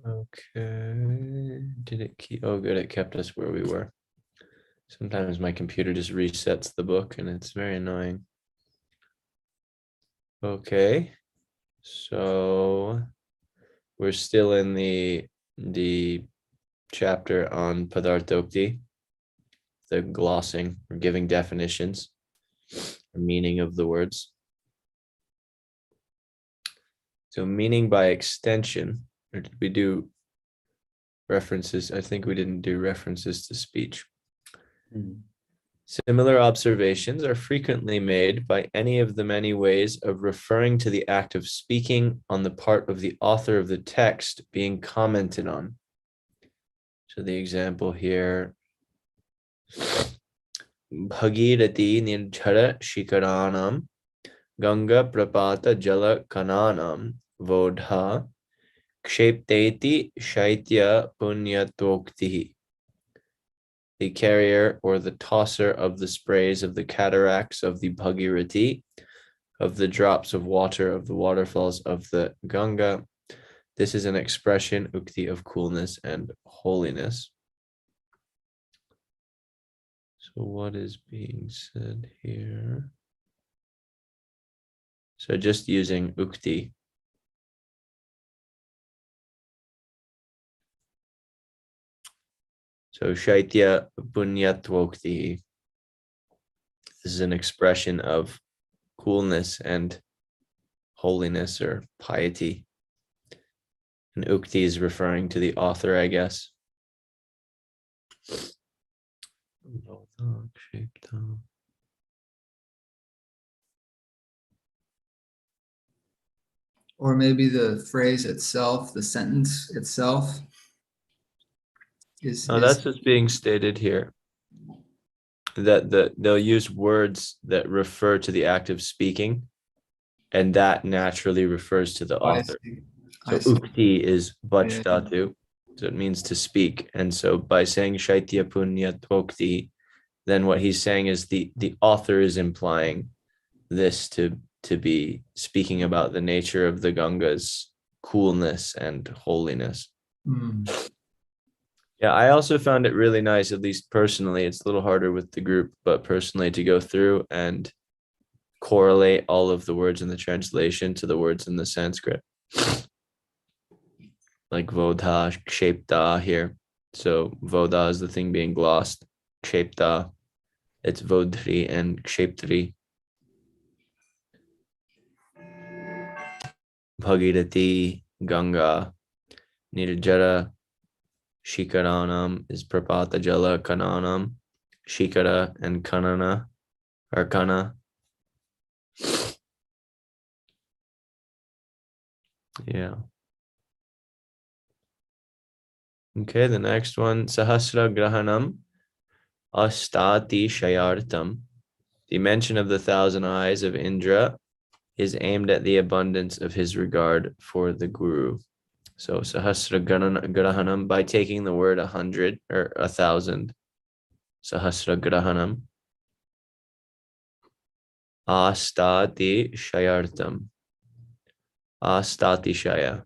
Okay. Did it keep? Oh, good. It kept us where we were. Sometimes my computer just resets the book and it's very annoying. Okay. So we're still in the chapter on Padartokti, the glossing or giving definitions or meaning of the words. So meaning by extension, or did we do references? I think we didn't do references to speech. Similar observations are frequently made by any of the many ways of referring to the act of speaking on the part of the author of the text being commented on. So the example here, Bhagirati Nirjhara Shikaranam Ganga Prapata Jala Kananam Vodha Kshepteti Shaitya Punyatoktihi. The carrier or the tosser of the sprays of the cataracts of the Bhagirati, of the drops of water of the waterfalls of the Ganga. This is an expression, ukti, of coolness and holiness. So what is being said here? So just using ukti. So shaitya punyatvokti. This is an expression of coolness and holiness or piety. And ukti is referring to the author, I guess. Or maybe the phrase itself, the sentence itself is. No, that's what's being stated here. That they'll use words that refer to the act of speaking, and that naturally refers to the author. So ukti is vachdhatu, so it means to speak. And so by saying shaitya punya tvokti, then what he's saying is the author is implying this to be speaking about the nature of the Ganga's coolness and holiness. Yeah, I also found it really nice, at least personally. It's a little harder with the group, but personally to go through and correlate all of the words in the translation to the words in the Sanskrit. Like vodha, kshepta here. So vodha is the thing being glossed. Kshepta, it's vodhri and ksheptri. Bhagirati, Ganga, Nirjara, Shikaranam is Prapata Jala Kananam. Shikara and Kanana or Kana. Yeah. Okay, the next one, Sahasra Grahanam Astati Shayartam. The mention of the 1,000 eyes of Indra is aimed at the abundance of his regard for the Guru. So Sahasra Grahanam, by taking the word 100 or 1,000, Sahasra Grahanam. Astati Shayartam. Astati Shaya.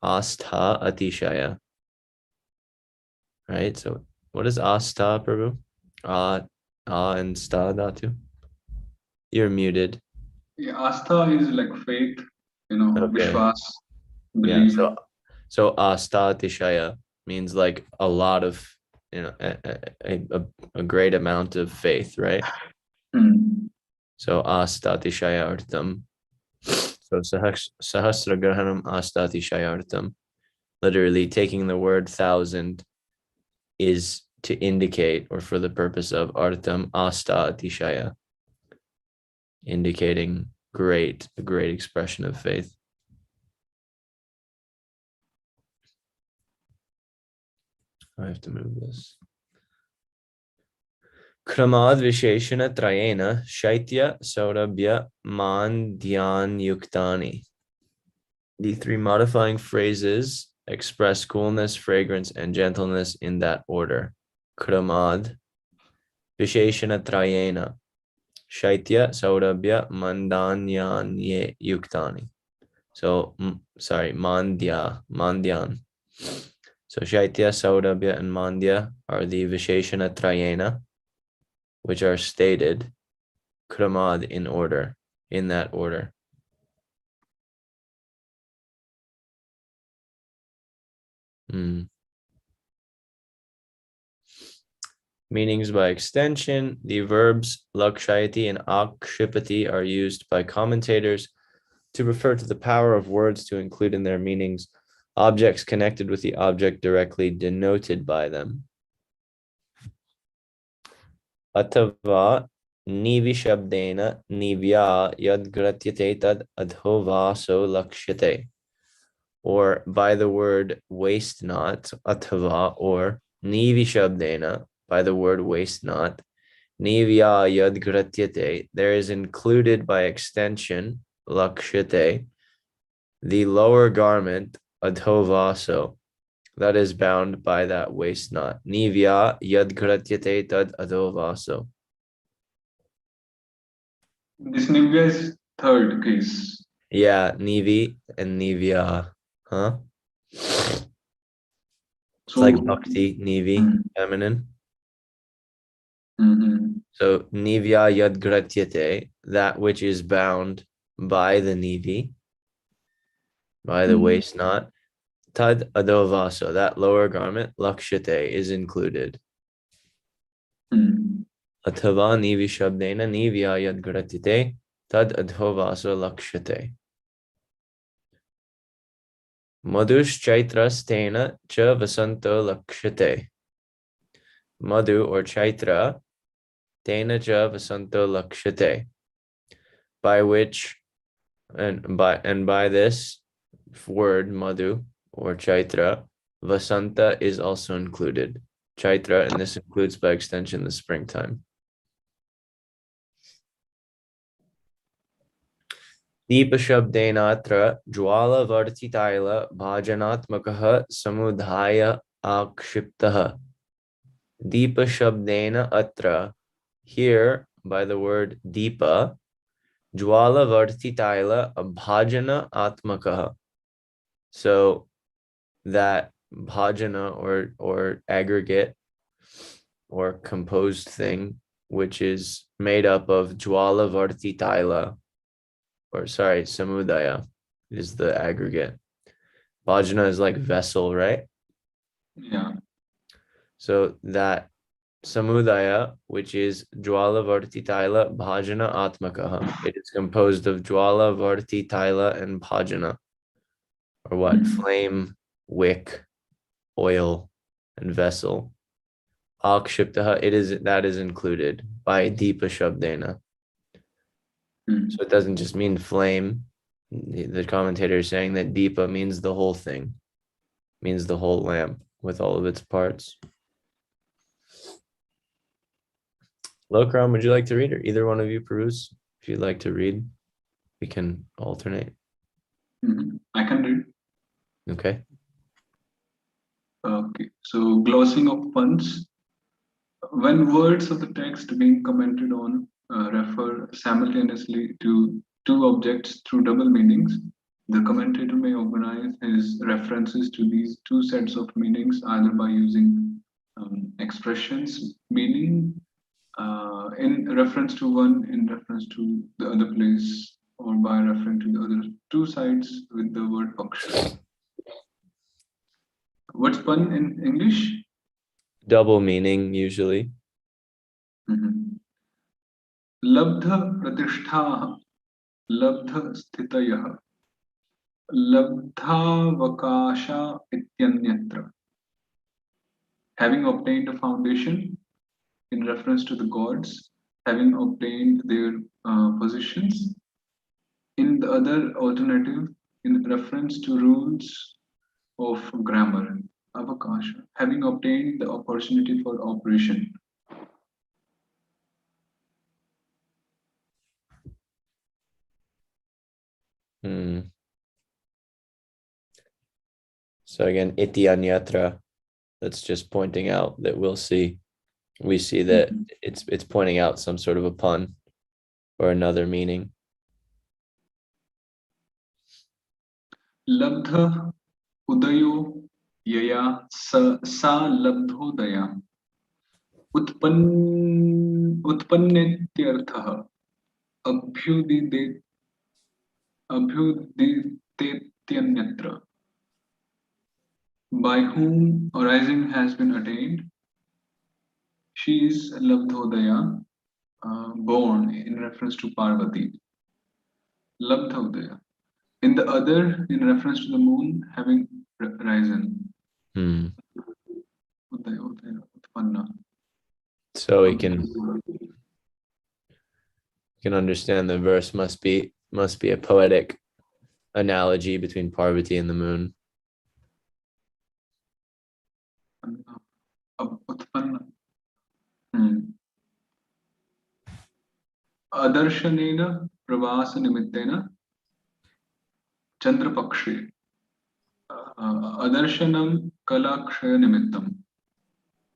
Astha Atishaya. Right? So what is Astha, Prabhu? And Sta Dhatu? You're muted. Yeah, Astha is like faith, okay. Vishwas, belief. Yeah, so Asta Tishaya means like a lot of, a great amount of faith, right? So Asta Tishaya Artam. So Sahasra Grahanam Asta Tishaya Artam. Literally taking the word 1,000 is to indicate, or for the purpose of Artam Asta Tishaya, indicating a great expression of faith. I have to move this. Kramad Visheshana Trayena Shaitya Saurabhya Mandhyan Yuktani. The 3 modifying phrases express coolness, fragrance, and gentleness in that order. Kramad Visheshana Trayena Shaitya Saurabhya Mandhyan Yuktani. So, sorry, mandyan. So Shaitya, Saurabhya, and Mandya are the Visheshana Trayena, which are stated kramad in order, in that order. Meanings by extension. The verbs lakshayati and akshipati are used by commentators to refer to the power of words to include in their meanings objects connected with the object directly denoted by them. Atava nivishabdena nivya yadgratyate tad adhovaso lakshyate. Or by the word waste not, atava, or nivishabdena, by the word waste not, nivya yadgratyate, there is included by extension, lakshyate, the lower garment, adhovaso, that is bound by that waste not. Nivya yadgratyate tad adhovaso. This Nivya is third case. Yeah, nivi and nivya. Huh? It's So, like bhakti, nivi, feminine. So nivya yadgratyate, that which is bound by the nivi, by the waist knot. Tad adovaso, that lower garment, lakshyate, is included. Atava nivi shabdena nivya yadgratyate, tad adhovaso lakshyate. Madhush chaitrastena cha vasanto lakshyate. Madhu or chaitra, tena cha vasanto lakshyate, by which and by this word madhu or chaitra, vasanta is also included. Chaitra, and this includes by extension the springtime. Deepa shabdenatra jwala vartitaila bhajanatmakaha samudhaya akshiptaha. Deepa shabdena atra, here by the word deepa, jwala vartitaila bhajana atmakaha. So that bhajana or aggregate or composed thing, which is made up of jwala vartitaila, or sorry, samudaya is the aggregate. Bhajana is like vessel, right? Yeah. So that samudaya, which is jwala varti taila bhajana atmakaha, it is composed of jwala varti taila and bhajana, or what? Flame, wick, oil, and vessel. Akshiptaha, that is included by deepa shabdena. So it doesn't just mean flame. The commentator is saying that deepa means the whole thing, means the whole lamp with all of its parts. Lokram, would you like to read, or either one of you peruse? If you'd like to read, we can alternate. I can read. Okay. Okay. So glossing of puns. When words of the text being commented on refer simultaneously to two objects through double meanings, the commentator may organize his references to these two sets of meanings either by using expressions meaning in reference to one in reference to the other place, or by referring to the other two sides with the word paksha. What's pun in English? Double meaning usually. Labdha pratishtha, labdha sthitayah, labdhavakasha ityanyatra. Having obtained a foundation in reference to the gods, having obtained their positions. In the other alternative, in reference to rules of grammar, avakasha, having obtained the opportunity for operation. So again, iti anyatra, that's just pointing out that we see that it's pointing out some sort of a pun or another meaning. Labdha udayo yaya sa labdhodaya. Utpannetyartha abhyuditetanyatra. By whom arising has been attained, she is Labdhodaya, born in reference to Parvati. Labdhodaya. In the other, in reference to the moon having risen. Udaya, udaya, utpanna. So we can understand the verse must be a poetic analogy between Parvati and the moon. Utpanna. Adarshanena pravasa nimittena Chandrapakshe. Adarshanam kalakshaya nimittam.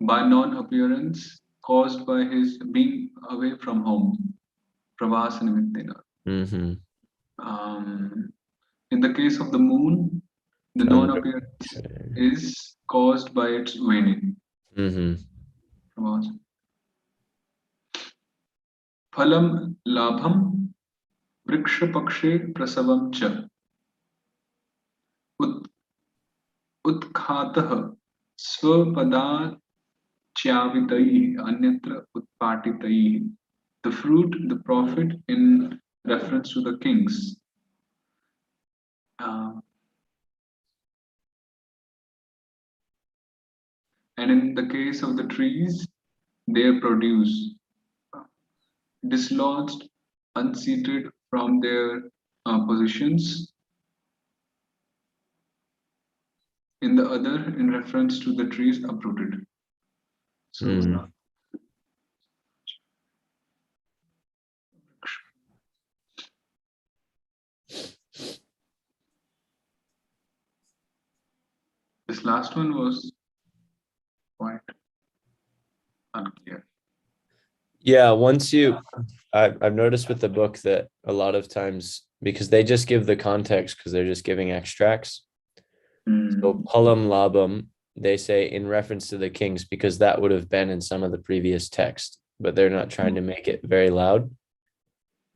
By non-appearance caused by his being away from home. Pravasa nimittena. In the case of the moon, the non-appearance is caused by its waning. Phalam labham vriksha pakshe prasavam cha. Utkhatah swapada chavitaihi anyatra utpatitaihi. The fruit, the profit in reference to the kings. And in the case of the trees, their produce, dislodged, unseated from their positions. In the other, in reference to the trees uprooted. So, this last one was quite unclear. Yeah, I've noticed with the book that a lot of times, because they just give the context because they're just giving extracts. So palam labam, they say in reference to the kings, because that would have been in some of the previous text, but they're not trying to make it very loud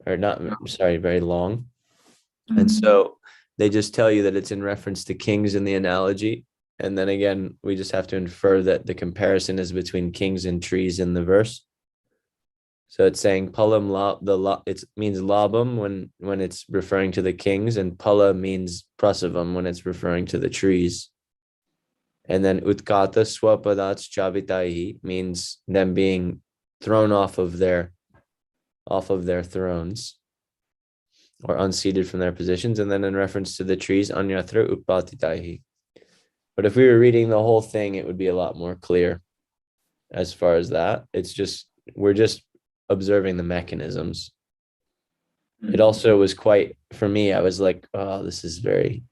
or not, sorry, very long. And so they just tell you that it's in reference to kings in the analogy. And then again, we just have to infer that the comparison is between kings and trees in the verse. So it's saying palam it means labam when it's referring to the kings, and pala means prasavam when it's referring to the trees. And then utkata swapadats chavitaihi means them being thrown off of their thrones or unseated from their positions. And then in reference to the trees, anyatra utpatitaihi. But if we were reading the whole thing, it would be a lot more clear as far as that. It's just, we're just observing the mechanisms. It also was quite, for me, I was like, oh, this is very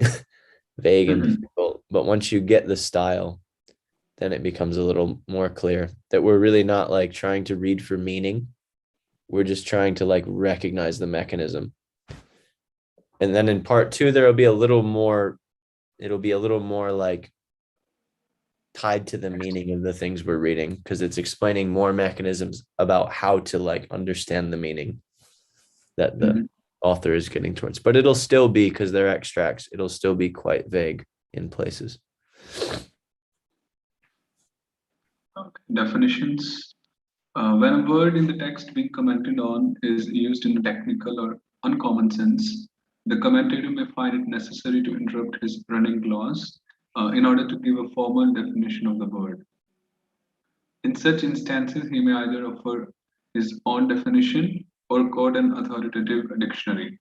vague and difficult. But once you get the style, then it becomes a little more clear that we're really not like trying to read for meaning. We're just trying to like recognize the mechanism. And then in part 2, it'll be a little more like tied to the meaning of the things we're reading, because it's explaining more mechanisms about how to like understand the meaning that the author is getting towards. But it'll still be, because they're extracts, it'll still be quite vague in places. Definitions. When a word in the text being commented on is used in a technical or uncommon sense, the commentator may find it necessary to interrupt his running clause in order to give a formal definition of the word. In such instances, he may either offer his own definition or quote an authoritative dictionary.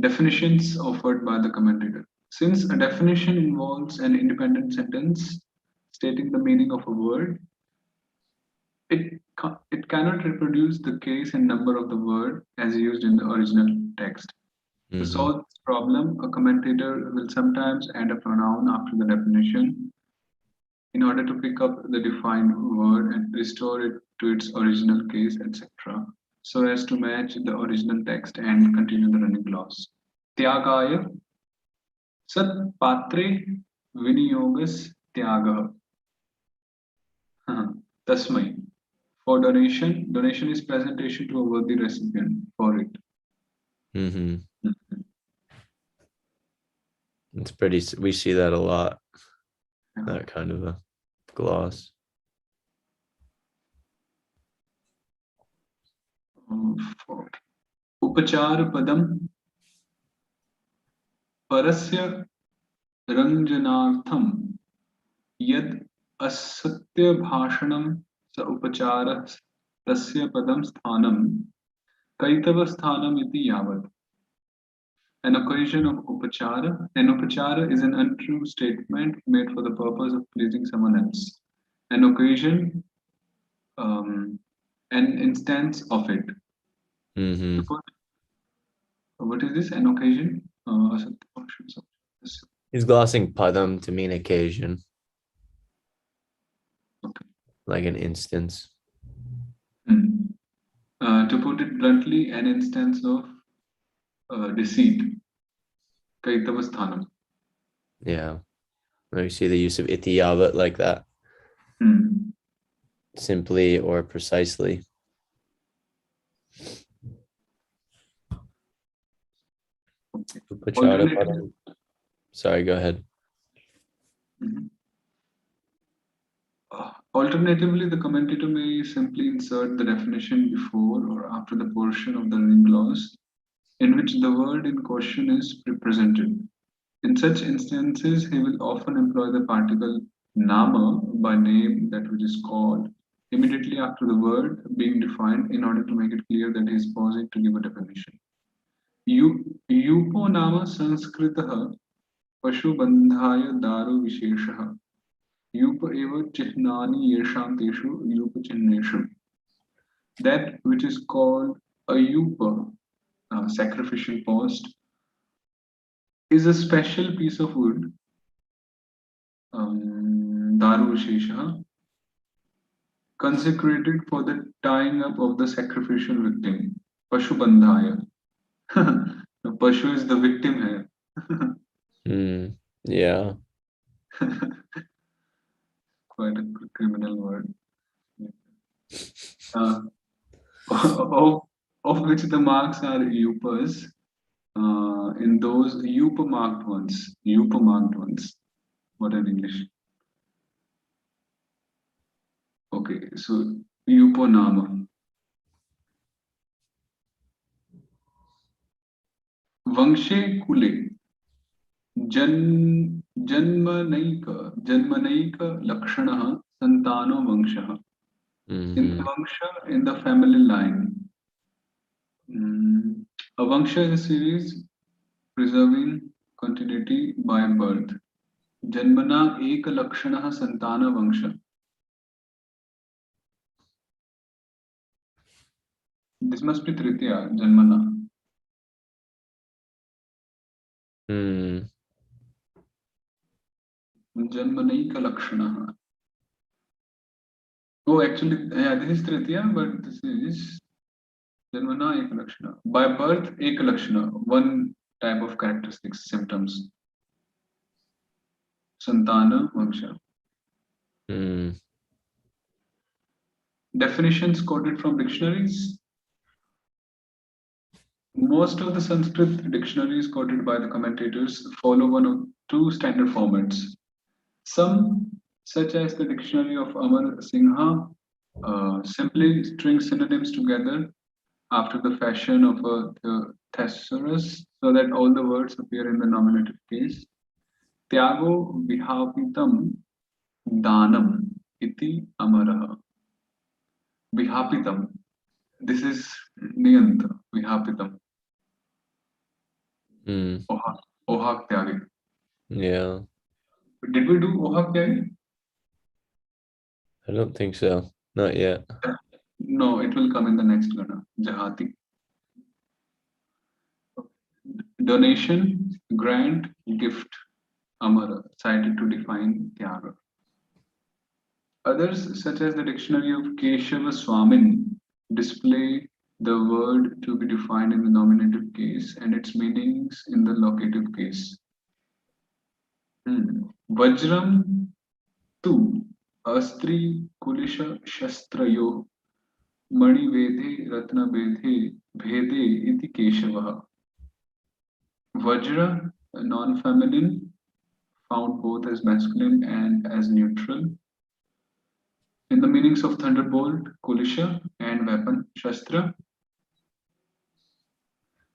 Definitions offered by the commentator. Since a definition involves an independent sentence stating the meaning of a word, it cannot reproduce the case and number of the word as used in the original text. To solve this problem, a commentator will sometimes add a pronoun after the definition in order to pick up the defined word and restore it to its original case, etc., so as to match the original text and continue the running clause. Tyagaya Sat patre viniyogas tyagah. Tasmai. For donation, donation is presentation to a worthy recipient for it. Mm-hmm. It's pretty, we see that a lot, that kind of a gloss. Upachar padam parasya ranjanartham yad asatya bhashanam sa upachara tasya padam sthanam kaitava sthanam iti yavat. An occasion of upachara. An upachara is an untrue statement made for the purpose of pleasing someone else. An occasion, an instance of it. Mm-hmm. What is this? An occasion? He's glossing padam to mean occasion. Okay. Like an instance. To put it bluntly, an instance of deceit. Kaitavasthanam. Yeah. You see the use of iti yavat like that. Simply or precisely. Alternatively, sorry, go ahead. Alternatively, the commentator may simply insert the definition before or after the portion of the running clause in which the word in question is represented. In such instances, he will often employ the particle nama by name, that which is called, immediately after the word being defined in order to make it clear that he is pausing to give a definition. Yupo nama sanskritah pashubandhaya daru visheshah. Yup eva chihnani yesham teshu yup chihneshu. That which is called a yupa, sacrificial post, is a special piece of wood, daru vishesha, consecrated for the tying up of the sacrificial victim. Pashubandhaya. The Pashu is the victim here. Yeah. Quite a criminal word. Of which the marks are upas. In those upa marked ones. What in English? Okay, so upanama. Vangshe kule. Janmanaika lakshana santano vangsha. In the vangsha, in the family line. A vangsha is a series preserving continuity by birth. Janmana eka lakshana santana vangsha. This must be Tritiya, Janmana. Janmanaika lakshana. Oh, actually, yeah, this is Tritiya, but this is Janmana eka lakshana. By birth, eka lakshana, one type of characteristics, symptoms. Santana vangsha. Definitions quoted from dictionaries. Most of the Sanskrit dictionaries quoted by the commentators follow one of two standard formats. Some, such as the dictionary of Amar Singha, simply string synonyms together after the fashion of a thesaurus so that all the words appear in the nominative case. Tyago vihapitam danam iti amaraha. Vihapitam. This is niyanta, vihapitam. Ohak tyagi. Yeah. Did we do ohak tyagi? I don't think so. Not yet. No, it will come in the next gana. Jahati. Donation, grant, gift. Amara, cited to define tyaga. Others, such as the dictionary of Keshava Swamin, display the word to be defined in the nominative case and its meanings in the locative case. Vajram tu astri kulisha shastrayo mani vedhe ratna vedhe bhede iti keshava. Vajra, non-feminine, found both as masculine and as neutral. In the meanings of thunderbolt, kulisha, and weapon, shastra.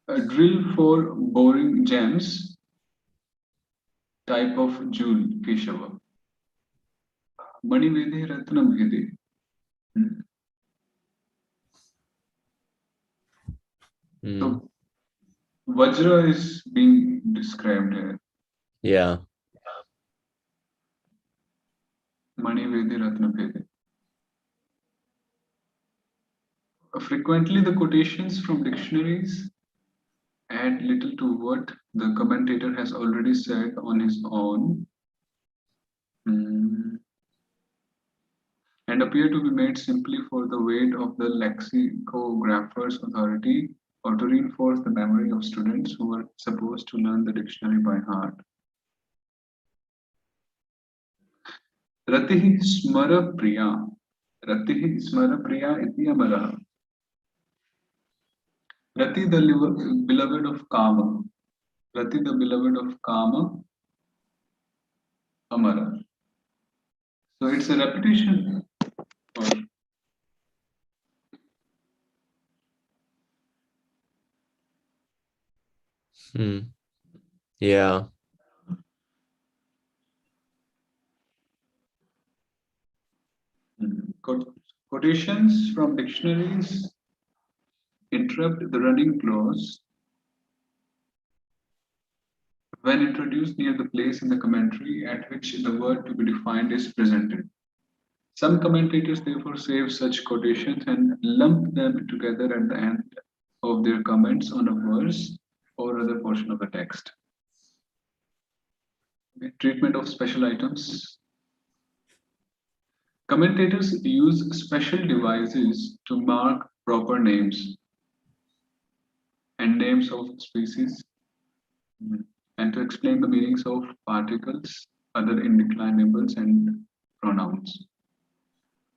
A drill for boring gems, type of jewel, keshava. Mani vedhe ratna vedhe. So Vajra is being described here. Yeah. Mani vedhe ratna vedhe. Frequently, the quotations from dictionaries add little to what the commentator has already said on his own, and appear to be made simply for the weight of the lexicographer's authority or to reinforce the memory of students who were supposed to learn the dictionary by heart. Ratihi smara priya. Ratihi smara priya iti amara. Rati, the beloved of Kama. Rati, the beloved of Kama, Amara. So it's a repetition. Yeah. Quotations from dictionaries interrupt the running clause when introduced near the place in the commentary at which the word to be defined is presented. Some commentators therefore save such quotations and lump them together at the end of their comments on a verse or other portion of the text. Treatment of special items. Commentators use special devices to mark proper names and names of species and to explain the meanings of particles, other indeclinables, and pronouns.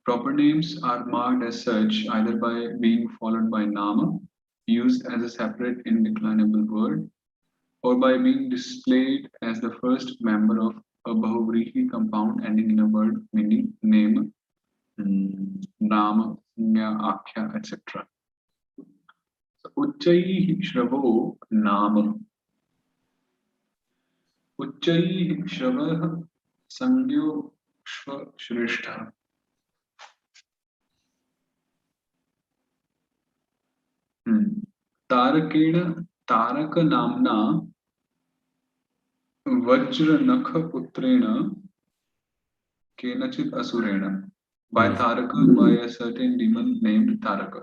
Proper names are marked as such either by being followed by nama, used as a separate indeclinable word, or by being displayed as the first member of a bahuvrihi compound ending in a word meaning name, nama, snya, akhya, etc. So, Uchchaihi Shravo Nama. Uchchaihi Shravah Sangyo Shreshtha. Tarakena Taraka Namna Vajra Nakha Putrena Kenachit Asurena. By Taraka, by a certain demon named Taraka,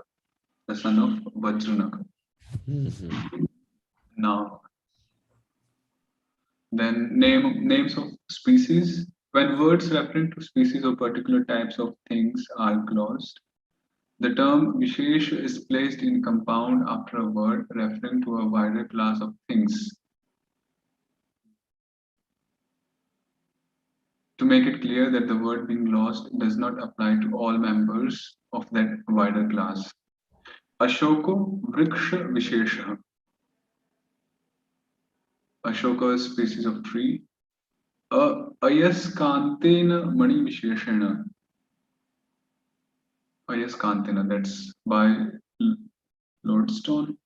the son of Vajranaka. Now, then names of species. When words referring to species or particular types of things are glosed, the term Vishesh is placed in compound after a word referring to a wider class of things. To make it clear that the word being glossed does not apply to all members of that wider class. Ashoko Vriksha Vishesha. Ashoka is species of tree. Ayaskantena Mani Visheshana. Ayaskantena, that's by lodestone,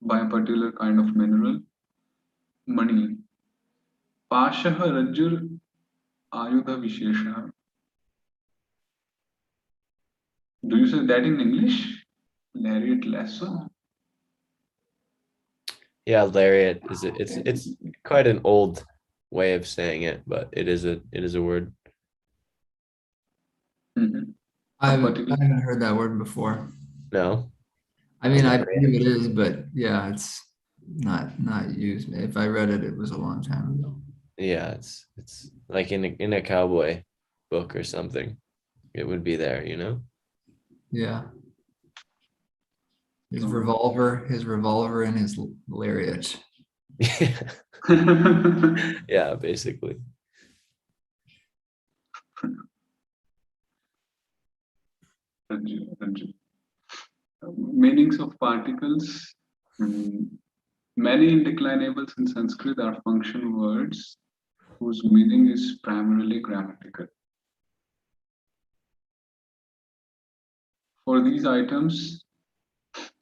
by a particular kind of mineral. Mani. Pashaha Rajur Ayudha Vishesha. Do you say that in English? Lariat lasso? Yeah, lariat is it's quite an old way of saying it, but it is a word. I haven't heard that word before. No. I mean, I believe it is, but yeah, it's not used. If I read it, it was a long time ago. Yeah, it's like in a cowboy book or something. It would be there, you know? Yeah. His revolver and his lariat. Yeah, basically. Meanings of particles. Many indeclinables in Sanskrit are function words whose meaning is primarily grammatical. For these items,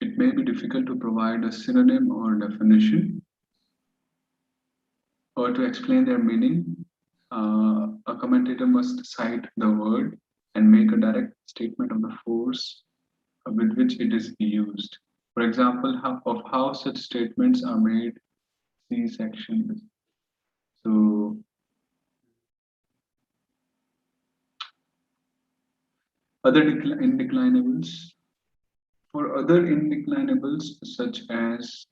it may be difficult to provide a synonym or definition, or to explain their meaning. A commentator must cite the word and make a direct statement of the force with which it is used. For example, of how such statements are made, see section. So, other indeclinables. For other indeclinables, such as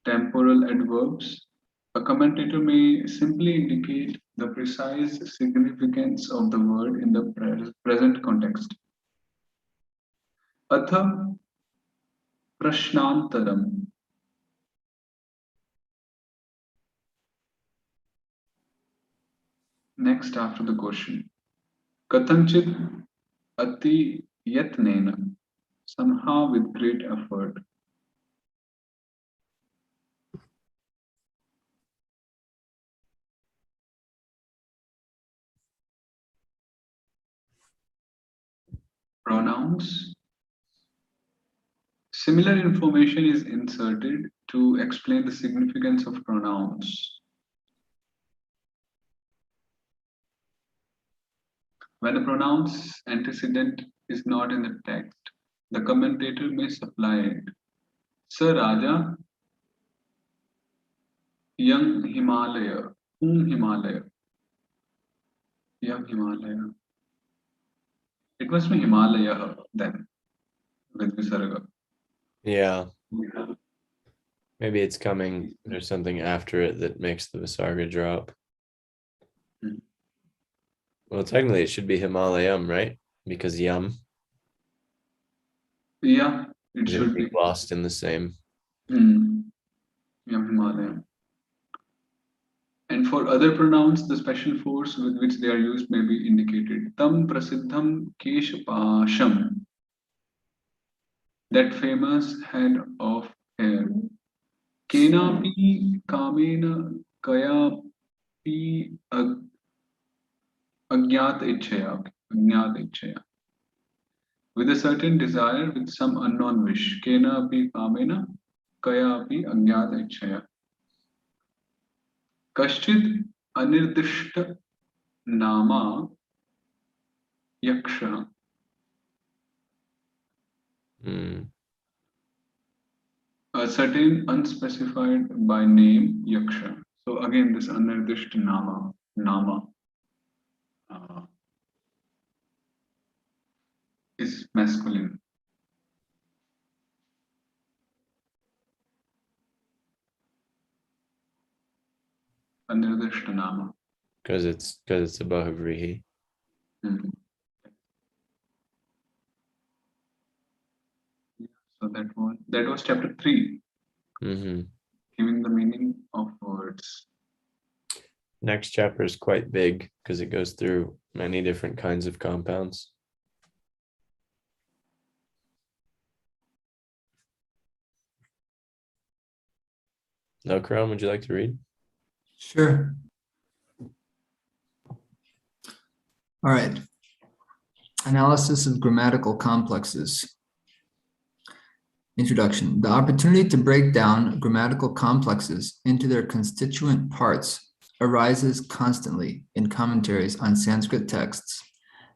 temporal adverbs, a commentator may simply indicate the precise significance of the word in the present context. Atha prashnantaram. Next after the question. Katanchit ati yatnena. Somehow with great effort. Pronouns. Similar information is inserted to explain the significance of pronouns. When the pronoun's antecedent is not in the text, the commentator may supply it. Sir Raja, young Himalaya, Himalaya, young Himalaya. It must be Himalaya then, with Visarga. Yeah. Maybe it's coming, there's something after it that makes the Visarga drop. Well, technically it should be Himalayam, right? Because yum. Yeah, it It should would be. be lost in the same. Young Himalaya. And for other pronouns, the special force with which they are used may be indicated. Tam prasiddham keshapasham. That famous head of hair. Kenapi kamena kayapi agyat ichaya. Agyat ichaya. With a certain desire, with some unknown wish. Kenapi kamena kayapi agyat ichaya. Kashchid anirdishta nama yaksha. A certain unspecified by name yaksha. So again, this anirdishta nama is masculine. Anirdishta nama. Because it's a Bahuvrihi. So that was chapter 3. Giving the meaning of words. Next chapter is quite big because it goes through many different kinds of compounds. No, Karan, would you like to read? Sure. All right. Analysis of grammatical complexes. Introduction. The opportunity to break down grammatical complexes into their constituent parts arises constantly in commentaries on Sanskrit texts,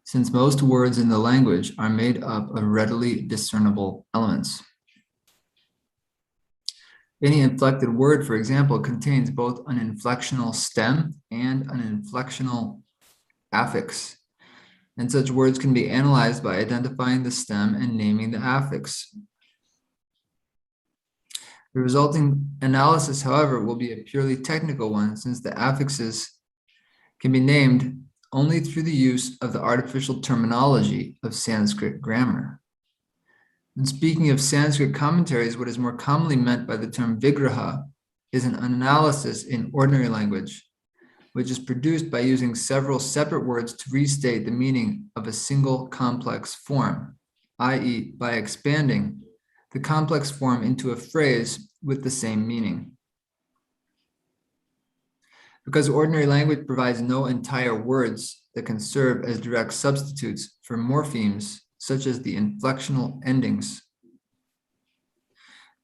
since most words in the language are made up of readily discernible elements. Any inflected word, for example, contains both an inflectional stem and an inflectional affix, and such words can be analyzed by identifying the stem and naming the affix. The resulting analysis, however, will be a purely technical one, since the affixes can be named only through the use of the artificial terminology of Sanskrit grammar. When speaking of Sanskrit commentaries, what is more commonly meant by the term vigraha is an analysis in ordinary language, which is produced by using several separate words to restate the meaning of a single complex form, i.e., by expanding the complex form into a phrase with the same meaning. Because ordinary language provides no entire words that can serve as direct substitutes for morphemes, such as the inflectional endings.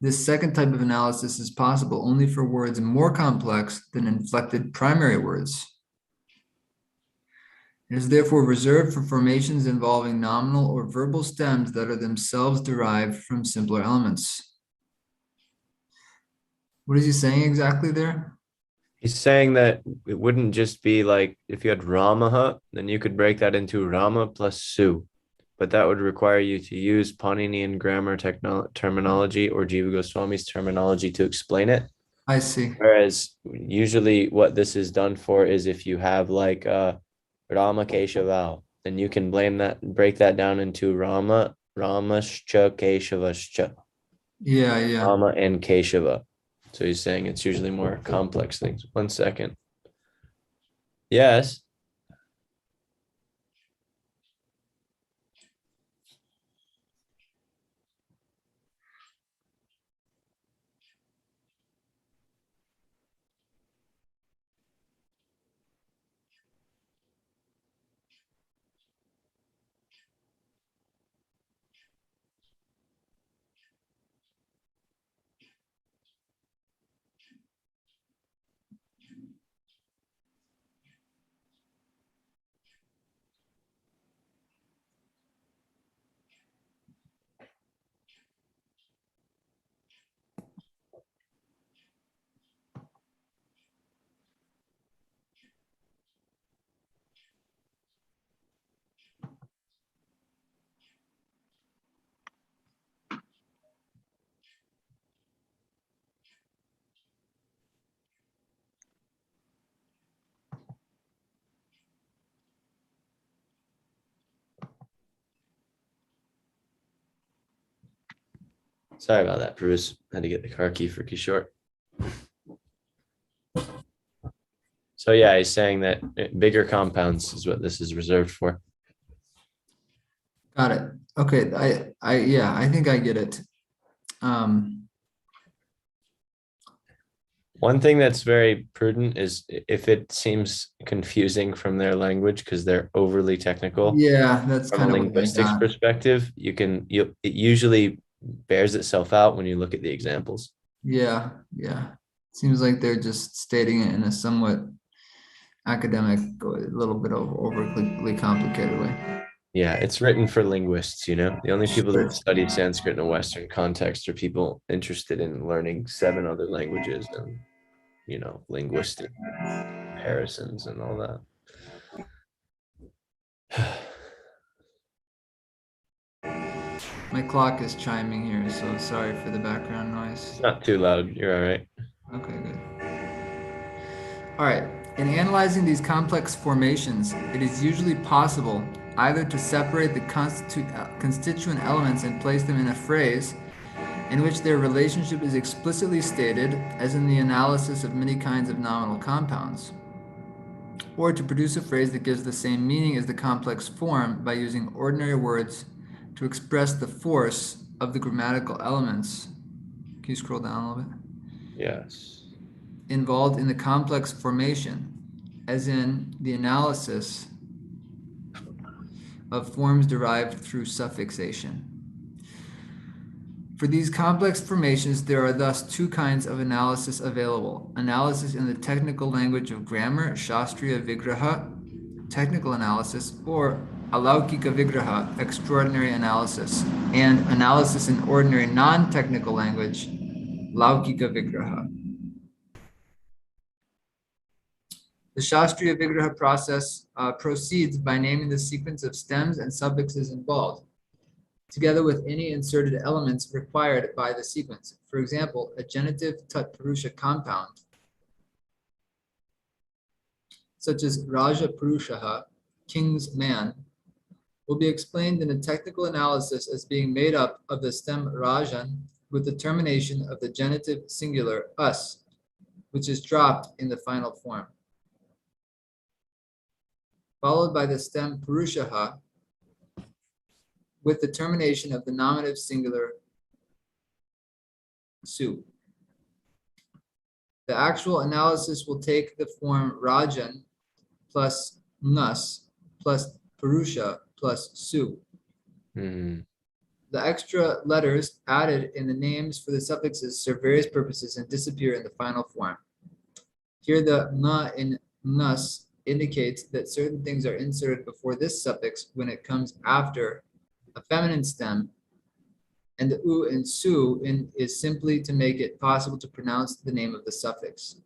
This second type of analysis is possible only for words more complex than inflected primary words. It is therefore reserved for formations involving nominal or verbal stems that are themselves derived from simpler elements. What is he saying exactly there? He's saying that it wouldn't just be like if you had Ramaha, then you could break that into Rama plus Su. But that would require you to use Paninian grammar terminology or Jiva Goswami's terminology to explain it. I see. Whereas usually what this is done for is if you have like Rama Keshaval, then you can break that down into Ramascha Keshavascha. Yeah. Rama and Keshava. So he's saying it's usually more complex things. 1 second. Yes. Sorry about that, Bruce. Had to get the car key for Kishore. So yeah, he's saying that bigger compounds is what this is reserved for. Got it. Okay. I think I get it. One thing that's very prudent is if it seems confusing from their language because they're overly technical. Yeah, that's From kind a of linguistics perspective, it usually bears itself out when you look at the examples. Yeah. Seems like they're just stating it in a somewhat academic, a little bit of overly complicated way. Yeah, it's written for linguists, The only people Sure. that study Sanskrit in a Western context are people interested in learning 7 other languages and, linguistic comparisons and all that. My clock is chiming here, so sorry for the background noise. It's not too loud. You're all right. Okay, good. All right. In analyzing these complex formations, it is usually possible either to separate the constituent elements and place them in a phrase in which their relationship is explicitly stated, as in the analysis of many kinds of nominal compounds, or to produce a phrase that gives the same meaning as the complex form by using ordinary words to express the force of the grammatical elements. Can you scroll down a little bit? Yes. Involved in the complex formation, as in the analysis of forms derived through suffixation. For these complex formations, there are thus 2 kinds of analysis available. Analysis in the technical language of grammar, Shastriya Vigraha, technical analysis, or Alaukika Vigraha, extraordinary analysis, and analysis in ordinary non-technical language, Laukika Vigraha. The Shastriya Vigraha process proceeds by naming the sequence of stems and suffixes involved, together with any inserted elements required by the sequence. For example, a genitive Tat-Purusha compound, such as Raja Purushaha, king's man, will be explained in a technical analysis as being made up of the stem Rajan with the termination of the genitive singular us, which is dropped in the final form, followed by the stem purushaha with the termination of the nominative singular su. The actual analysis will take the form rajan plus nas plus purusha plus su. Mhm. The extra letters added in the names for the suffixes serve various purposes and disappear in the final form. Here the na in nas indicates that certain things are inserted before this suffix when it comes after a feminine stem, and the u in su is simply to make it possible to pronounce the name of the suffix.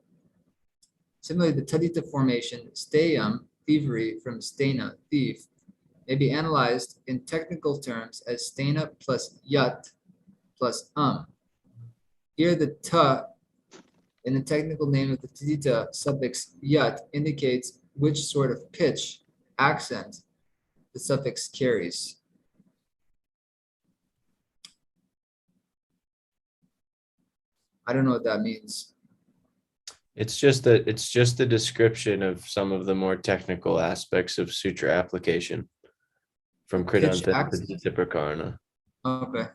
Similarly, the tadita formation stayam, thievery, from stena, thief, may be analyzed in technical terms as stena plus yat plus Here the ta in the technical name of the tadita suffix yat indicates which sort of pitch, accent, the suffix carries. I don't know what that means. It's just a description of some of the more technical aspects of sutra application from Kridanta to accent. Prakarana. Okay.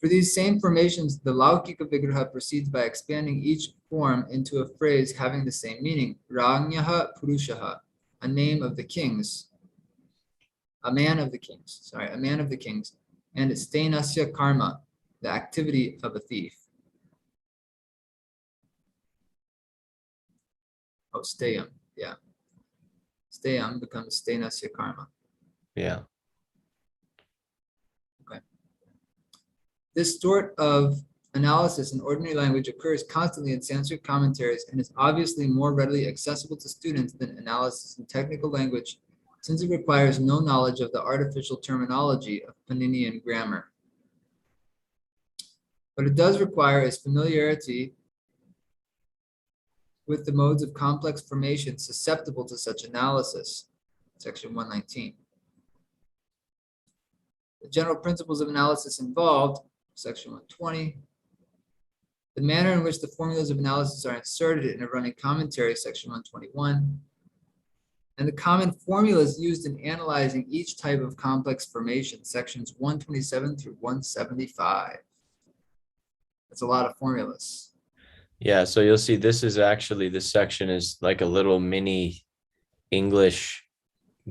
For these same formations, the Laukika Vigraha proceeds by expanding each form into a phrase having the same meaning. Ragnyaha Purushaha, a name of the kings, a man of the kings, and Stenasya Karma, the activity of a thief. Oh, Steyam, yeah. Steyam becomes Stenasya Karma. Yeah. This sort of analysis in ordinary language occurs constantly in Sanskrit commentaries and is obviously more readily accessible to students than analysis in technical language, since it requires no knowledge of the artificial terminology of Paninian grammar. What it does require is familiarity with the modes of complex formation susceptible to such analysis. Section 119. The general principles of analysis involved, section 120. The manner in which the formulas of analysis are inserted in a running commentary, section 121. And the common formulas used in analyzing each type of complex formation, sections 127 through 175. That's a lot of formulas. Yeah, so you'll see this section is like a little mini English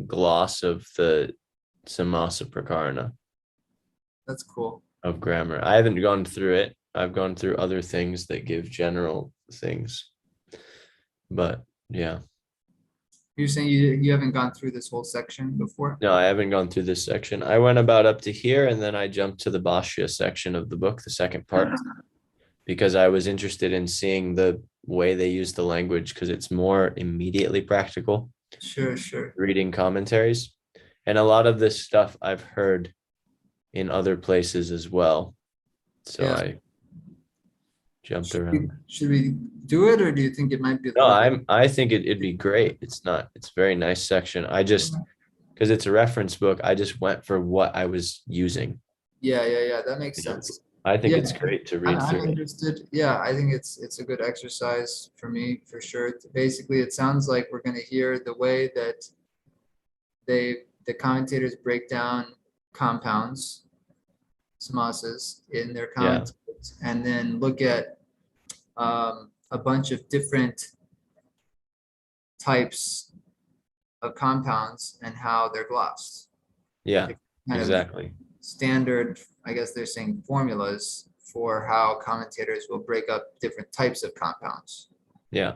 gloss of the Samasa Prakarana. That's cool. Of grammar. I haven't gone through it. I've gone through other things that give general things. But yeah. You're saying you haven't gone through this whole section before? No, I haven't gone through this section. I went about up to here and then I jumped to the Bhashya section of the book, the second part, because I was interested in seeing the way they use the language because it's more immediately practical. Sure. Reading commentaries. And a lot of this stuff I've heard in other places as well. So yeah. I jumped around. Should we do it, or do you think it might be? No, I think it'd be great. It's a very nice section. I just, because it's a reference book, I just went for what I was using. Yeah. That makes sense. I think it's great to read through. I'm interested. Yeah, I think it's a good exercise for me, for sure. Basically, it sounds like we're going to hear the way that the commentators break down compounds, samasas, in their commentaries, and then look at a bunch of different types of compounds and how they're glossed. Yeah, exactly. Standard, I guess they're saying, formulas for how commentators will break up different types of compounds. Yeah.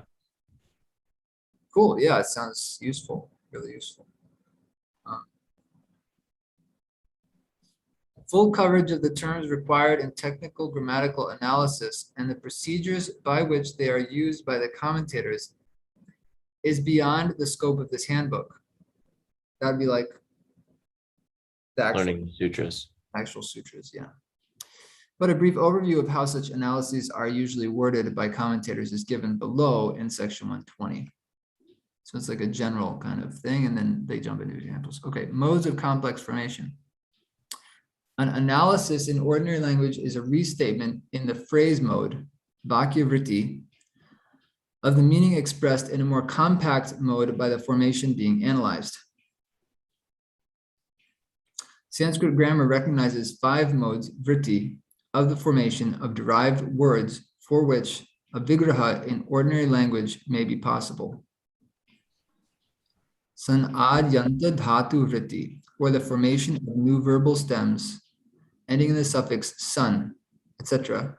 Cool. Yeah, it sounds useful, really useful. Full coverage of the terms required in technical grammatical analysis and the procedures by which they are used by the commentators is beyond the scope of this handbook. That'd be like the learning sutras. Actual sutras, yeah. But a brief overview of how such analyses are usually worded by commentators is given below in section 120. So it's like a general kind of thing, and then they jump into examples. Okay, modes of complex formation. An analysis in ordinary language is a restatement in the phrase mode, Vakya Vritti, of the meaning expressed in a more compact mode by the formation being analyzed. Sanskrit grammar recognizes 5 modes, vritti, of the formation of derived words for which a vigraha in ordinary language may be possible. Sanadyanta dhatu vritti, or the formation of new verbal stems ending in the suffix san, etc.,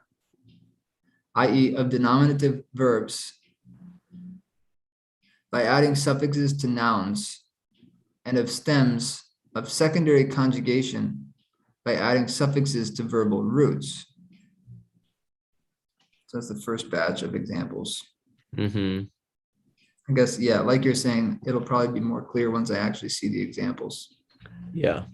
i.e. of denominative verbs, by adding suffixes to nouns, and of stems of secondary conjugation by adding suffixes to verbal roots. So that's the first batch of examples. Mm-hmm. I guess, yeah, like you're saying, it'll probably be more clear once I actually see the examples. Yeah.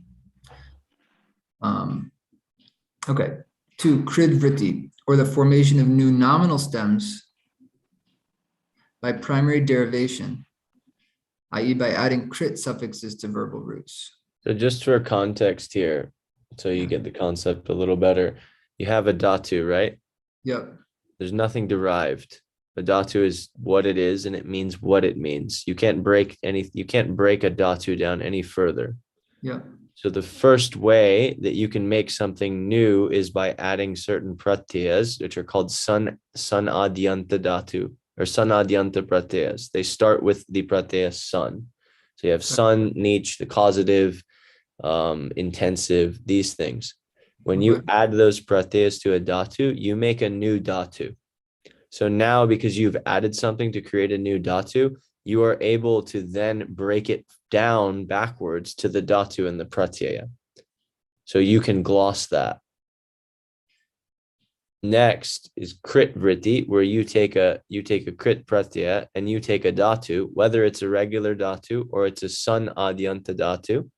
Okay, 2, krid vritti, or the formation of new nominal stems by primary derivation, i.e. by adding krit suffixes to verbal roots. So just for context here, so you get the concept a little better, you have a dhatu, right? Yep. There's nothing derived. A dhatu is what it is, and it means what it means. You can't break a dhatu down any further. Yep. So the first way that you can make something new is by adding certain pratyas, which are called sanadyanta dhatu or sanadyanta pratyas. They start with the pratyaya sun. So you have sun, nich, the causative, intensive, these things. When you add those pratyas to a dhatu, you make a new dhatu. So now, because you've added something to create a new dhatu, you are able to then break it down backwards to the dhatu and the pratyaya. So you can gloss that. Next is krit vritti, where you take a krit pratyaya and you take a dhatu, whether it's a regular dhatu or it's a sun adyanta dhatu,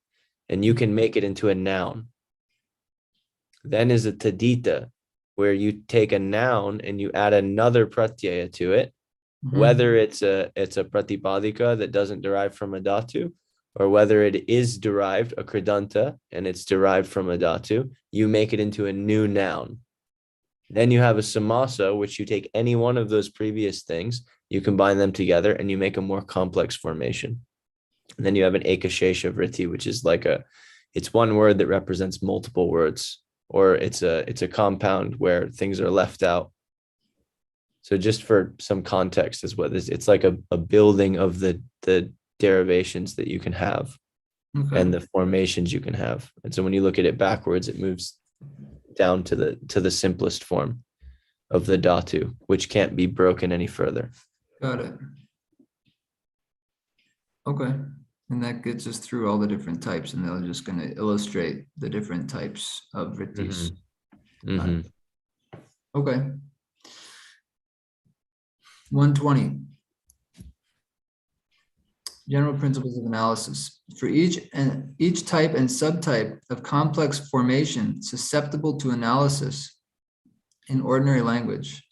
and you can make it into a noun. Then is a tadita, where you take a noun and you add another pratyaya to it, whether it's a pratipadika that doesn't derive from a dhatu, or whether it is derived, a kridanta, and it's derived from a dhatu, you make it into a new noun. Then you have a samasa, which you take any one of those previous things, you combine them together, and you make a more complex formation. And then you have an ekashesha vritti, which is it's one word that represents multiple words, or it's a compound where things are left out. So just for some context is what this, it's like a building of the derivations that you can have and the formations you can have. And so when you look at it backwards, it moves down to the simplest form of the dhatu, which can't be broken any further. Got it. Okay. And that gets us through all the different types, and they're just going to illustrate the different types of vrittis. Okay. 120. General principles of analysis. For each type and subtype of complex formation susceptible to analysis in ordinary language,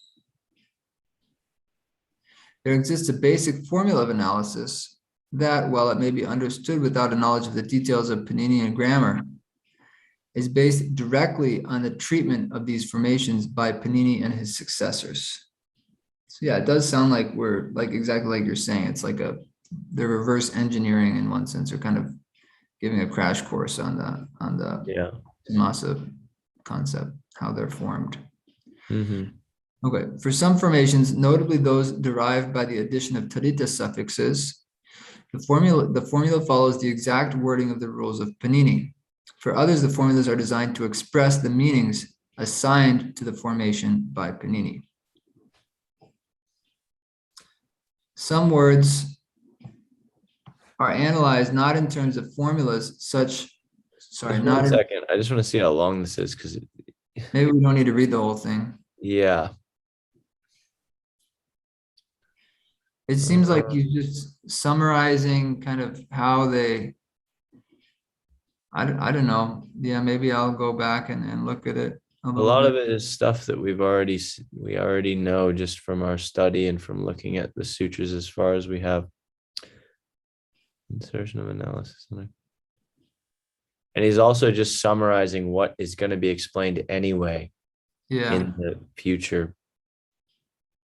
there exists a basic formula of analysis that, while it may be understood without a knowledge of the details of Paninian grammar, is based directly on the treatment of these formations by Panini and his successors. So yeah, it does sound like we're exactly like you're saying. It's like they're reverse engineering in one sense, or kind of giving a crash course on the Dāsa concept, how they're formed. Okay, for some formations, notably those derived by the addition of tarita suffixes, the formula follows the exact wording of the rules of Panini. For others, the formulas are designed to express the meanings assigned to the formation by Panini. Some words are analyzed not in terms of formulas One second. I just want to see how long this is, because maybe we don't need to read the whole thing. Yeah. It seems like you're just summarizing kind of how they, I don't know. Yeah, maybe I'll go back and look at it. A lot of it is stuff that we already know just from our study and from looking at the sutras, as far as we have insertion of analysis. And he's also just summarizing what is going to be explained anyway Yeah, in the future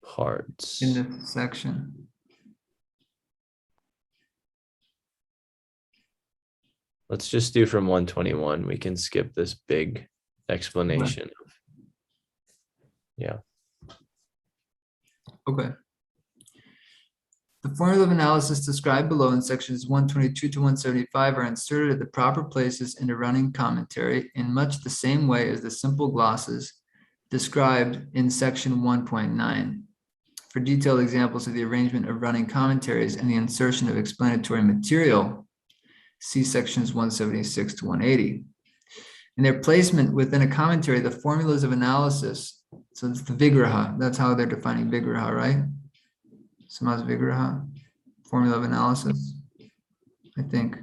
parts. in this section. Let's just do from 121. We can skip this big explanation. Yeah. Okay. The formula of analysis described below in sections 122 to 175 are inserted at the proper places in a running commentary in much the same way as the simple glosses described in section 1.9. For detailed examples of the arrangement of running commentaries and the insertion of explanatory material, see sections 176 to 180. In their placement within a commentary, the formulas of analysis, so it's the vigraha, that's how they're defining vigraha, right? Samas vigraha, formula of analysis, I think.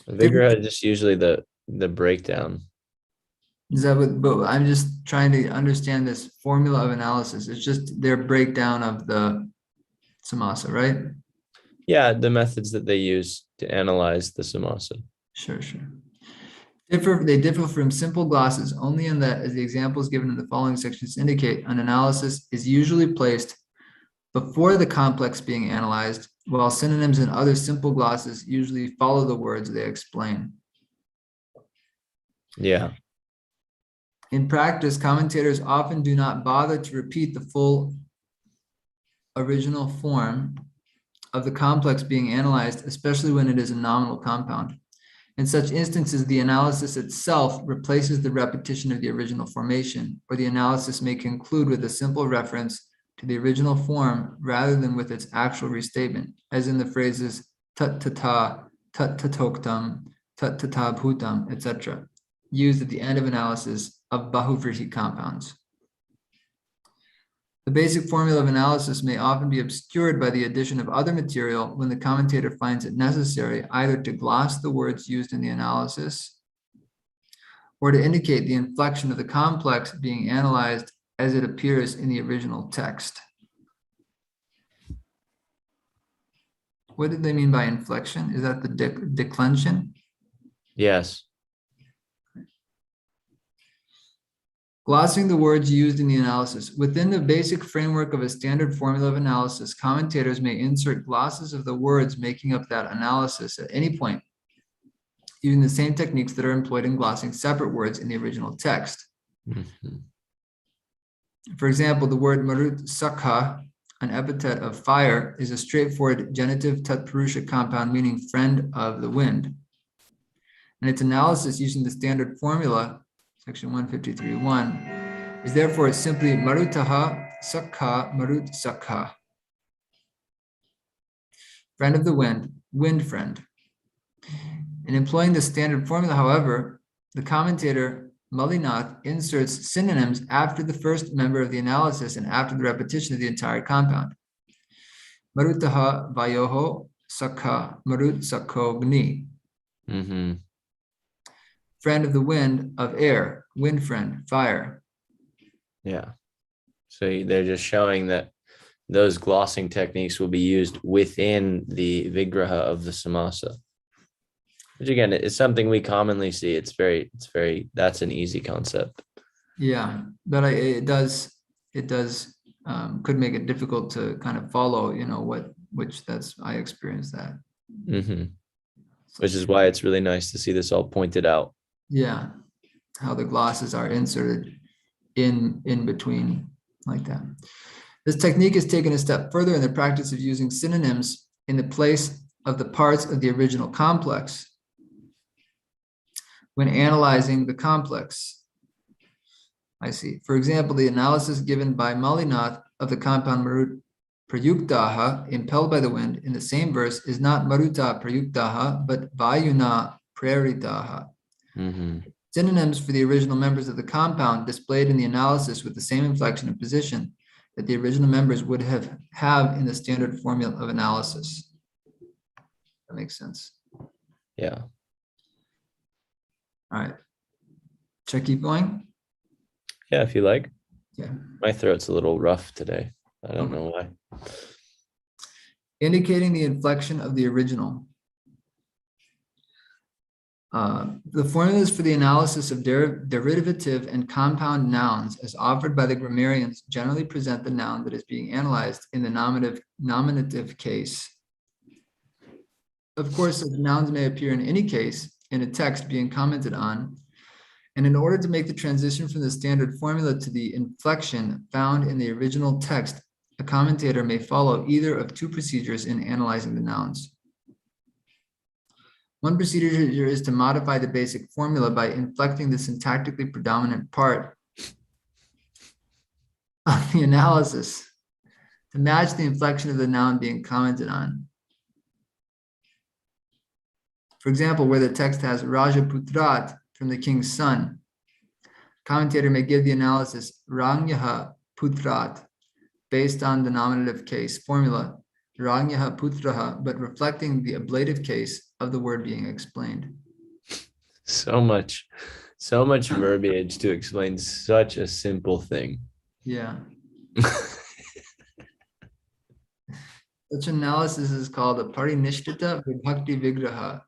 Vigraha is just usually the breakdown. Is that what, but I'm just trying to understand this formula of analysis. It's just their breakdown of the samasa, right? Yeah, the methods that they use to analyze the samasa. Sure. They differ from simple glosses only in that, as the examples given in the following sections indicate, an analysis is usually placed before the complex being analyzed, while synonyms and other simple glosses usually follow the words they explain. Yeah. In practice, commentators often do not bother to repeat the full original form of the complex being analyzed, especially when it is a nominal compound. In such instances, the analysis itself replaces the repetition of the original formation, or the analysis may conclude with a simple reference to the original form rather than with its actual restatement, as in the phrases tat tata, tat tatoktam, tat tata bhutam, etc., used at the end of analysis of bahuvrihi compounds. The basic formula of analysis may often be obscured by the addition of other material when the commentator finds it necessary either to gloss the words used in the analysis or to indicate the inflection of the complex being analyzed as it appears in the original text. What did they mean by inflection? Is that the declension? Yes. Glossing the words used in the analysis. Within the basic framework of a standard formula of analysis, commentators may insert glosses of the words making up that analysis at any point, using the same techniques that are employed in glossing separate words in the original text. Mm-hmm. For example, the word marut sakha, an epithet of fire, is a straightforward genitive tatpurusha compound meaning friend of the wind. And its analysis using the standard formula, section 153.1, is therefore simply marutaha sakha marut sakha. Friend of the wind, wind friend. In employing the standard formula, however, the commentator Malinath inserts synonyms after the first member of the analysis and after the repetition of the entire compound. Marutaha vayoho sakha marut sakho gni. Mm-hmm. Friend of the wind, of air, wind friend, fire. Yeah. So they're just showing that those glossing techniques will be used within the vigraha of the samasa. Which again, is something we commonly see. It's very, that's an easy concept. Yeah, but it does could make it difficult to kind of follow, I experienced that. Mm-hmm. Which is why it's really nice to see this all pointed out. Yeah, how the glosses are inserted in between like that. This technique is taken a step further in the practice of using synonyms in the place of the parts of the original complex when analyzing the complex. I see. For example, the analysis given by Malinath of the compound marut prayuktaha, impelled by the wind, in the same verse is not maruta prayuktaha, but vayuna praritaha. Mm-hmm. Synonyms for the original members of the compound displayed in the analysis with the same inflection and position that the original members would have in the standard formula of analysis. That makes sense. Yeah. All right. Should I keep going? Yeah, if you like. Yeah. My throat's a little rough today. I don't know why. Indicating the inflection of the original. The formulas for the analysis of derivative and compound nouns as offered by the grammarians generally present the noun that is being analyzed in the nominative case. Of course, such nouns may appear in any case in a text being commented on, and in order to make the transition from the standard formula to the inflection found in the original text, a commentator may follow either of two procedures in analyzing the nouns. One procedure is to modify the basic formula by inflecting the syntactically predominant part of the analysis to match the inflection of the noun being commented on. For example, where the text has Rajaputrat from the king's son, commentator may give the analysis Rangyaha Putrat based on the nominative case formula Rangyaha Putraha, but reflecting the ablative case of the word being explained. So much verbiage to explain such a simple thing. Yeah. Such analysis is called a Parinishtita Vibhakti Vigraha,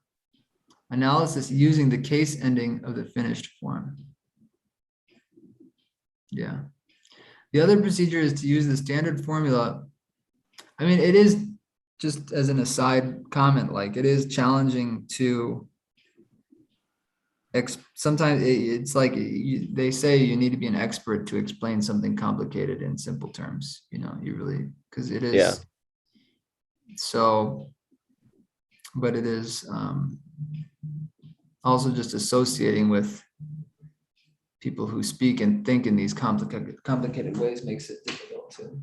analysis using the case ending of the finished form. Yeah. The other procedure is to use the standard formula. I mean, it is, just as an aside comment, like it is challenging to, sometimes it's like they say you need to be an expert to explain something complicated in simple terms, you know, you really, because it is. Yeah. So, but it is also just associating with people who speak and think in these complicated ways makes it difficult too.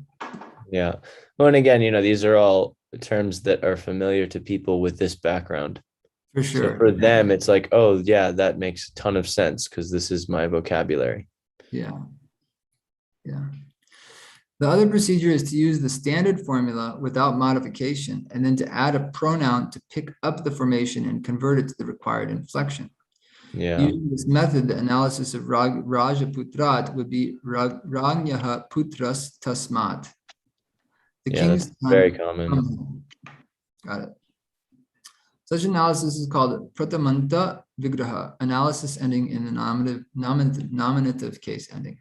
Yeah. Well, and again, you know, these are all terms that are familiar to people with this background. For sure. So for them, it's like, oh, yeah, that makes a ton of sense because this is my vocabulary. Yeah. Yeah. The other procedure is to use the standard formula without modification and then to add a pronoun to pick up the formation and convert it to the required inflection. Yeah. Using this method, the analysis of Rajaputrat would be Rangyaha Putras Tasmat. The king's that's son very common. Got it. Such analysis is called Pratamanta Vigraha, analysis ending in the nominative case ending.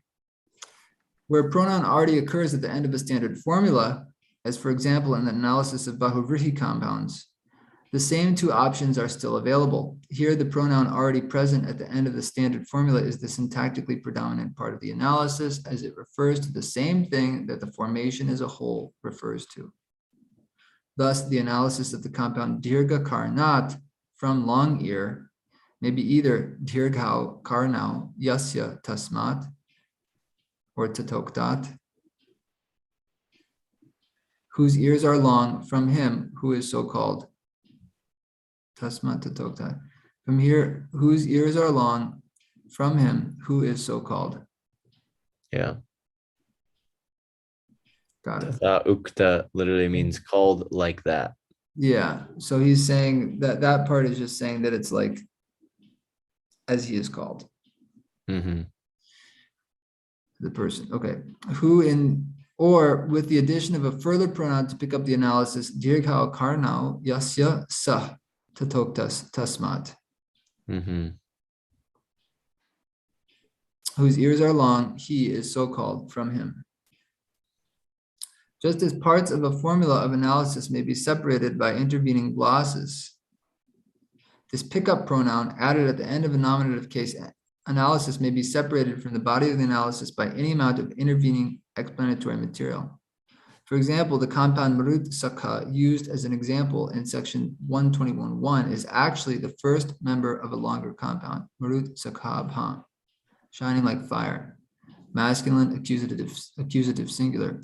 Where a pronoun already occurs at the end of a standard formula, as for example in the analysis of Bahuvrihi compounds, the same two options are still available. Here, the pronoun already present at the end of the standard formula is the syntactically predominant part of the analysis, as it refers to the same thing that the formation as a whole refers to. Thus, the analysis of the compound Dirgha Karnat from long ear may be either Dirghau Karnau Yasya Tasmat or Tatoktat, whose ears are long from him who is so called. Tasmat Tatoktat. From here, whose ears are long from him who is so called. Yeah. Got it. Ukta literally means called like that. Yeah. So he's saying that that part is just saying that it's like as he is called. Mm-hmm. The person. Okay. Who in, or with the addition of a further pronoun to pick up the analysis, Dirghau Karnau Yasya Sah Tatoktas Tasmat. Mm-hmm. Whose ears are long, he is so called from him. Just as parts of a formula of analysis may be separated by intervening glosses, this pickup pronoun added at the end of a nominative case analysis may be separated from the body of the analysis by any amount of intervening explanatory material. For example, the compound Marut Sakha used as an example in section 121.1 is actually the first member of a longer compound, Marut Sakha Bham, shining like fire, masculine accusative singular,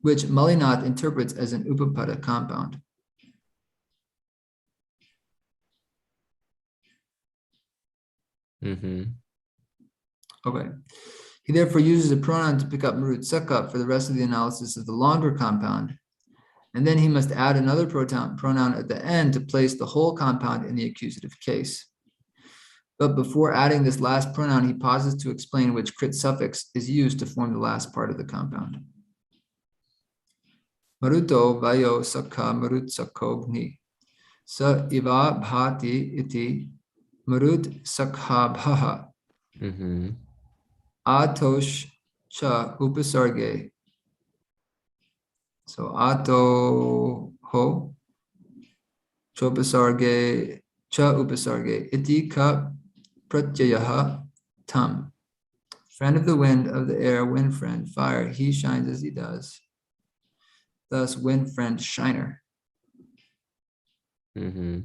which Malinath interprets as an upapada compound. Mm-hmm. Okay. He therefore uses a pronoun to pick up Marut Sakha for the rest of the analysis of the longer compound. And then he must add another pronoun at the end to place the whole compound in the accusative case. But before adding this last pronoun, he pauses to explain which krit suffix is used to form the last part of the compound. Maruto vayo sakha marut sakhogni sa iva bhati iti Marut Sakhabha. Mm-hmm. Atosh cha upasarge. So ato ho chopasarge cha upasarge iti ka pratyayaha tam. Friend of the wind, of the air, wind friend, fire, he shines as he does. Thus, wind friend, shiner. Mm-hmm.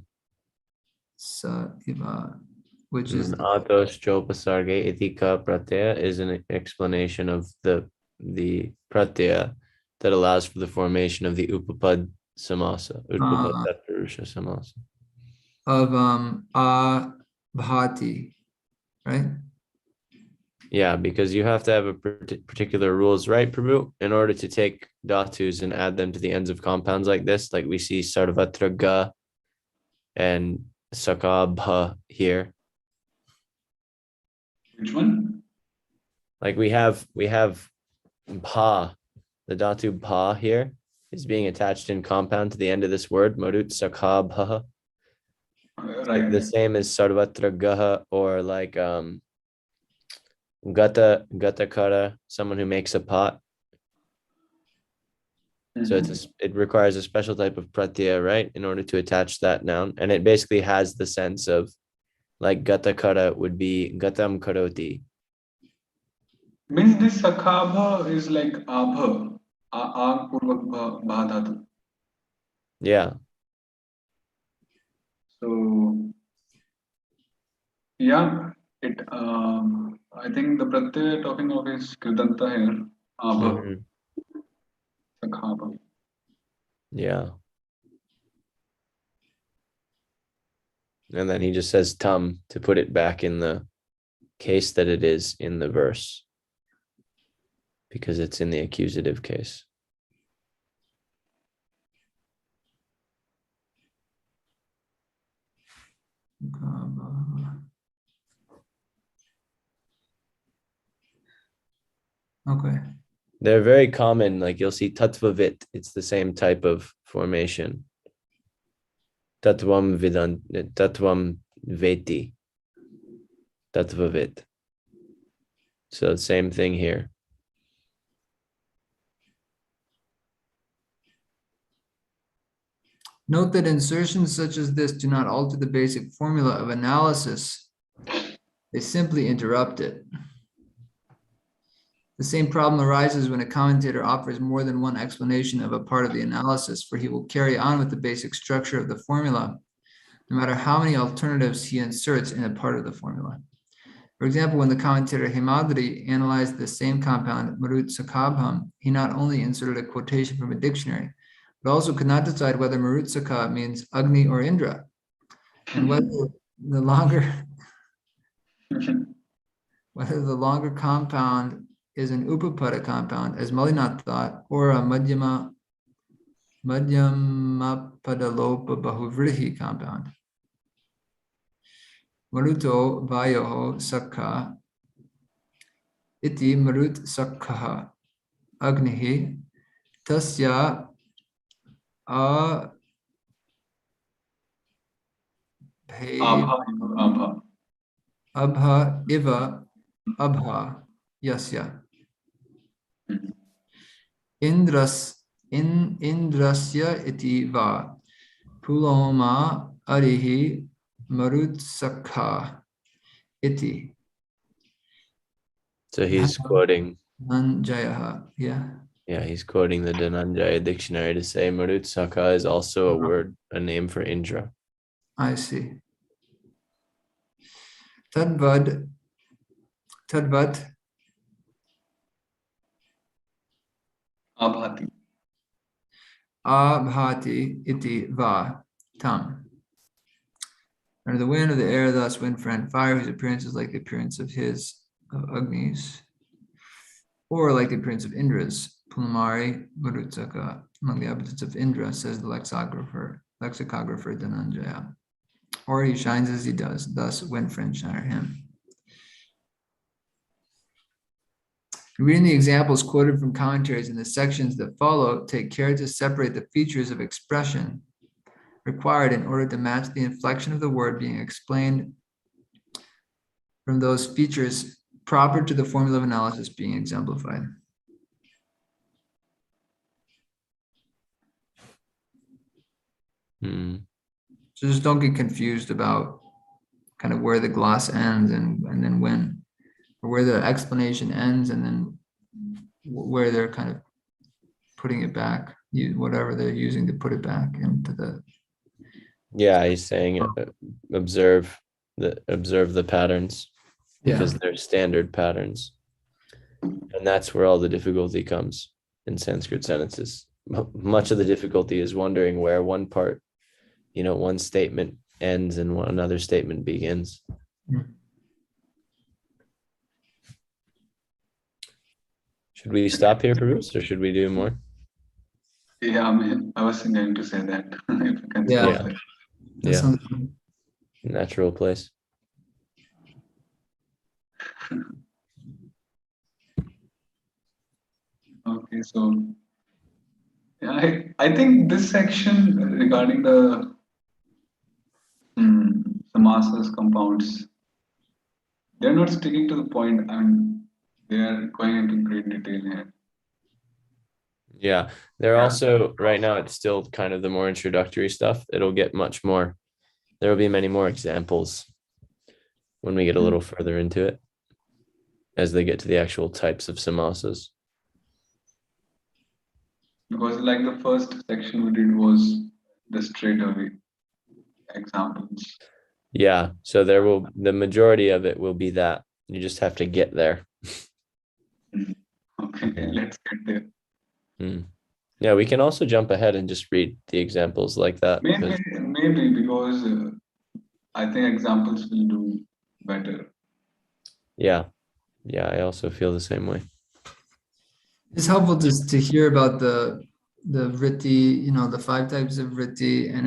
Sa iva, which And is then atos chopasarge itika pratyaya is an explanation of the pratyaya that allows for the formation of the upapad samasa, upapad tatpurusha samasa. of bhati, right? Yeah, because you have to have a particular rules, right, Prabhu, in order to take dhatus and add them to the ends of compounds like this, like we see sarvatra ga and sakabha here. Which one? Like we have bha, the dhatu bha here is being attached in compound to the end of this word, marut sakabha. Right. Like the same as sarvatra gaha, or like gata kara, someone who makes a pot. So it requires a special type of pratyaya, right, in order to attach that noun. And it basically has the sense of like gata kara would be gatam karoti. Means this sakhabha is like abha, ag purvak bha dhatu. Yeah. So yeah, it. I think the pratyaya talking of is kridanta here, abha, Mhm. sakhabha. Yeah. And then he just says tam to put it back in the case that it is in the verse, because it's in the accusative case. Okay. They're very common. Like you'll see tatvavit. It's the same type of formation. Tatvam vidan, tatvam veti. Tatvavit. So same thing here. Note that insertions such as this do not alter the basic formula of analysis. They simply interrupt it. The same problem arises when a commentator offers more than one explanation of a part of the analysis, for he will carry on with the basic structure of the formula, no matter how many alternatives he inserts in a part of the formula. For example, when the commentator Himadri analyzed the same compound, Marut Sakabham, he not only inserted a quotation from a dictionary, but also could not decide whether Marut Sakab means Agni or Indra, and whether the longer compound is an Upapada compound, as Malinath thought, or a Madhyamapadalopa Bahuvrihi compound. Maruto Vayoho Sakha iti Marut Sakha Agnihi tasya abha iva abha yasya. Indrasya iti va puloma arihi marutsakha iti. So he's quoting. Dhananjaya, yeah. Yeah, he's quoting the Dhananjaya dictionary to say Marutsaka is also a word, a name for Indra. I see. Tadvad Abhati. abhati iti va tam. Under the wind of the air, thus wind friend, fire, whose appearance is like the appearance of Agnis, or like the appearance of Indra's, Pulmari Marutsaka, among the opposites of Indra, says the lexicographer Dhananjaya. Or he shines as he does, thus wind friend shiner him. Reading the examples quoted from commentaries in the sections that follow, take care to separate the features of expression required in order to match the inflection of the word being explained from those features proper to the formula of analysis being exemplified. Hmm. So just don't get confused about kind of where the gloss ends and then when, or where the explanation ends and then where they're kind of putting it back, whatever they're using to put it back into the. Yeah, he's saying observe the patterns because they're standard patterns. And that's where all the difficulty comes in Sanskrit sentences. Much of the difficulty is wondering where one part, one statement ends and another statement begins. Should we stop here, Bruce, or should we do more? Yeah, I mean, I was going to say that. If you can stop there. Yeah. Natural place. Okay, so yeah, I think this section regarding the samasas, compounds, they're not sticking to the point, and they are going into great detail here. Yeah, they're also right now it's still kind of the more introductory stuff. It'll get much more. There will be many more examples when we get a little further into it, as they get to the actual types of samasas. Because like the first section we did was the straightaway examples. Yeah, so the majority of it will be that. You just have to get there. Okay, let's get there. Yeah, we can also jump ahead and just read the examples like that. Maybe because I think examples will do better. Yeah, I also feel the same way. It's helpful just to hear about the vritti, the 5 types of vritti, and